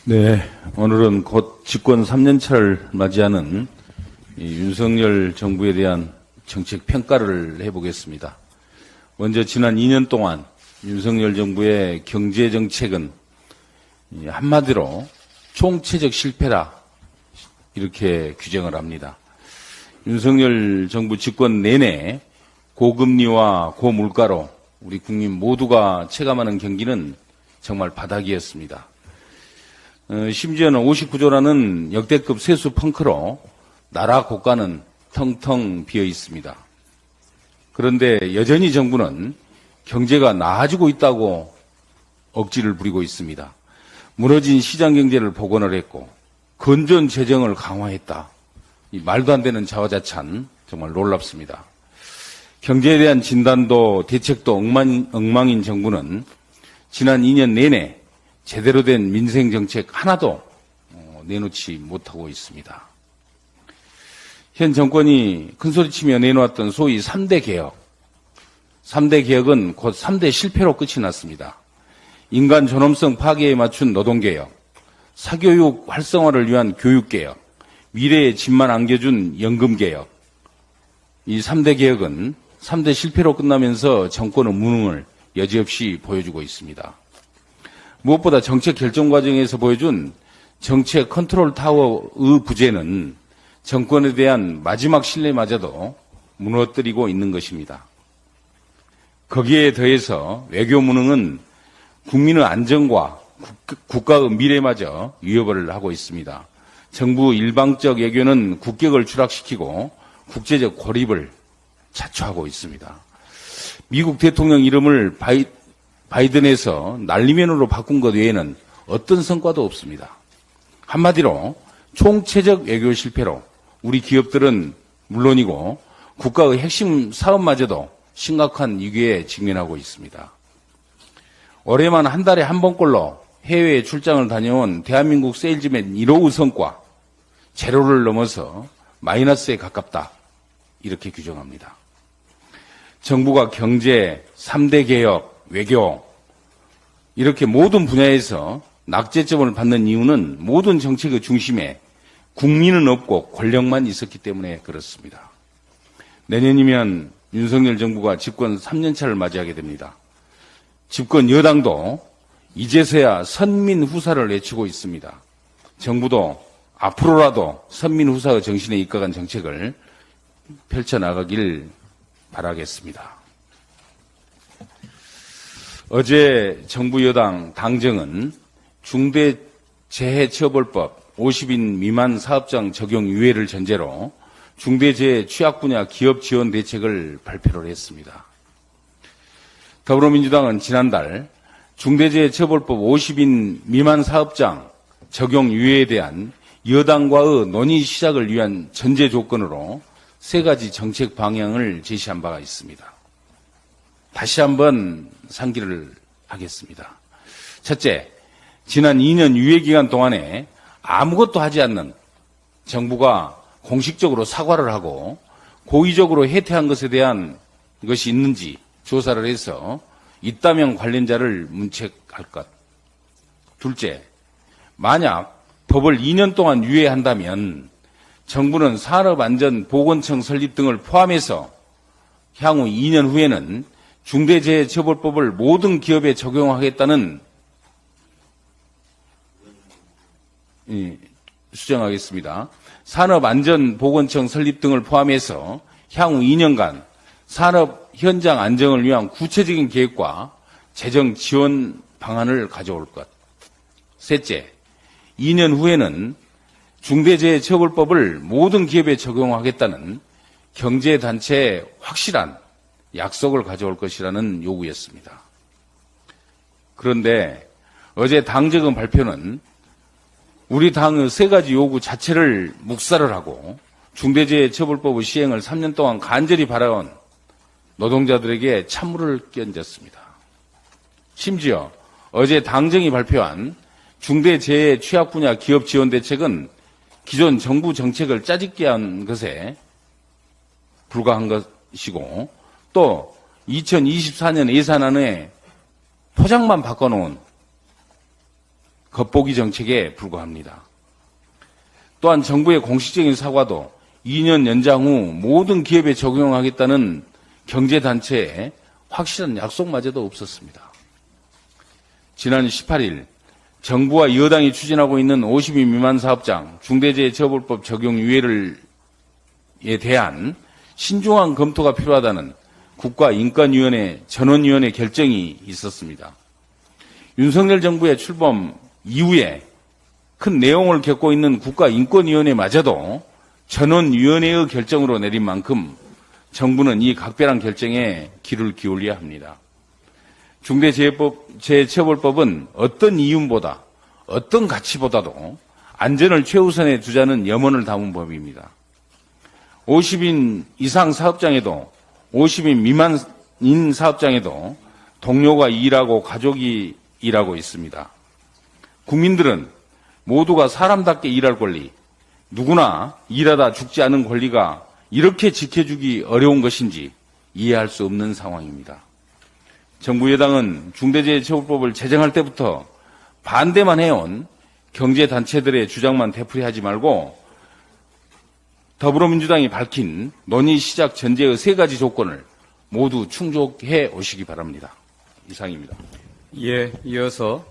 네, 오늘은 곧 집권 3년차를 맞이하는 윤석열 정부에 대한 정책 평가를 해보겠습니다. 먼저 지난 2년 동안 윤석열 정부의 경제 정책은 한마디로 총체적 실패라 이렇게 규정을 합니다. 윤석열 정부 집권 내내 고금리와 고물가로 우리 국민 모두가 체감하는 경기는 정말 바닥이었습니다. 심지어는 59조라는 역대급 세수 펑크로 나라 고가는 텅텅 비어 있습니다. 그런데 여전히 정부는 경제가 나아지고 있다고 억지를 부리고 있습니다. 무너진 시장 경제를 복원을 했고 건전 재정을 강화했다. 이 말도 안 되는 자화자찬 정말 놀랍습니다. 경제에 대한 진단도 대책도 엉망인 정부는 지난 2년 내내 제대로 된 민생 정책 하나도 내놓지 못하고 있습니다. 현 정권이 큰소리치며 내놓았던 소위 3대 개혁. 3대 개혁은 곧 3대 실패로 끝이 났습니다. 인간 존엄성 파괴에 맞춘 노동개혁, 사교육 활성화를 위한 교육개혁, 미래의 집만 안겨준 연금개혁. 이 3대 개혁은 3대 실패로 끝나면서 정권의 무능을 여지없이 보여주고 있습니다. 무엇보다 정책 결정 과정에서 보여준 정책 컨트롤 타워의 부재는 정권에 대한 마지막 신뢰마저도 무너뜨리고 있는 것입니다. 거기에 더해서 외교 무능은 국민의 안정과 국가의 미래마저 위협을 하고 있습니다. 정부 일방적 외교는 국격을 추락시키고 국제적 고립을 자초하고 있습니다. 미국 대통령 이름을 바이든에서 날리면으로 바꾼 것 외에는 어떤 성과도 없습니다. 한마디로 총체적 외교 실패로 우리 기업들은 물론이고 국가의 핵심 사업마저도 심각한 위기에 직면하고 있습니다. 올해만 한 달에 한 번꼴로 해외에 출장을 다녀온 대한민국 세일즈맨 1호의 성과 제로를 넘어서 마이너스에 가깝다 이렇게 규정합니다. 정부가 경제, 3대 개혁, 외교 이렇게 모든 분야에서 낙제점을 받는 이유는 모든 정책의 중심에 국민은 없고 권력만 있었기 때문에 그렇습니다. 내년이면 윤석열 정부가 집권 3년차를 맞이하게 됩니다. 집권 여당도 이제서야 선민후사를 외치고 있습니다. 정부도 앞으로라도 선민후사의 정신에 입각한 정책을 펼쳐나가길 바라겠습니다. 어제 정부 여당 당정은 중대재해처벌법 50인 미만 사업장 적용 유예를 전제로 중대재해 취약 분야 기업 지원 대책을 발표를 했습니다. 더불어민주당은 지난달 중대재해처벌법 50인 미만 사업장 적용 유예에 대한 여당과의 논의 시작을 위한 전제 조건으로 3가지 정책 방향을 제시한 바가 있습니다. 다시 한번 상기를 하겠습니다. 첫째, 지난 2년 유예 기간 동안에 아무것도 하지 않는 정부가 공식적으로 사과를 하고 고의적으로 해태한 것에 대한 것이 있는지 조사를 해서 있다면 관련자를 문책할 것. 둘째, 만약 법을 2년 동안 유예한다면 정부는 산업안전보건청 설립 등을 포함해서 향후 2년 후에는 중대재해처벌법을 모든 기업에 적용하겠다는 수정하겠습니다. 산업안전보건청 설립 등을 포함해서 향후 2년간 산업 현장 안정을 위한 구체적인 계획과 재정 지원 방안을 가져올 것. 셋째, 2년 후에는 중대재해처벌법을 모든 기업에 적용하겠다는 경제단체의 확실한 약속을 가져올 것이라는 요구였습니다. 그런데 어제 당정의 발표는 우리 당의 3가지 요구 자체를 묵살을 하고 중대재해처벌법의 시행을 3년 동안 간절히 바라온 노동자들에게 찬물을 끼얹었습니다. 심지어 어제 당정이 발표한 중대재해 취약 분야 기업 지원 대책은 기존 정부 정책을 짜집게 한 것에 불과한 것이고 또 2024년 예산안에 포장만 바꿔놓은 겉보기 정책에 불과합니다. 또한 정부의 공식적인 사과도 2년 연장 후 모든 기업에 적용하겠다는 경제단체의 확실한 약속마저도 없었습니다. 지난 18일 정부와 여당이 추진하고 있는 50인 미만 사업장 중대재해처벌법 적용 유예에 대한 신중한 검토가 필요하다는 국가인권위원회 전원위원회 결정이 있었습니다. 윤석열 정부의 출범 이후에 큰 내용을 겪고 있는 국가인권위원회마저도 전원위원회의 결정으로 내린 만큼 정부는 이 각별한 결정에 귀를 기울여야 합니다. 중대재해처벌법은 어떤 이윤보다 어떤 가치보다도 안전을 최우선에 두자는 염원을 담은 법입니다. 50인 이상 사업장에도 50인 미만인 사업장에도 동료가 일하고 가족이 일하고 있습니다. 국민들은 모두가 사람답게 일할 권리, 누구나 일하다 죽지 않은 권리가 이렇게 지켜주기 어려운 것인지 이해할 수 없는 상황입니다. 정부 여당은 중대재해처벌법을 제정할 때부터 반대만 해온 경제단체들의 주장만 되풀이하지 말고 더불어민주당이 밝힌 논의 시작 전제의 3가지 조건을 모두 충족해 오시기 바랍니다. 이상입니다. 예, 이어서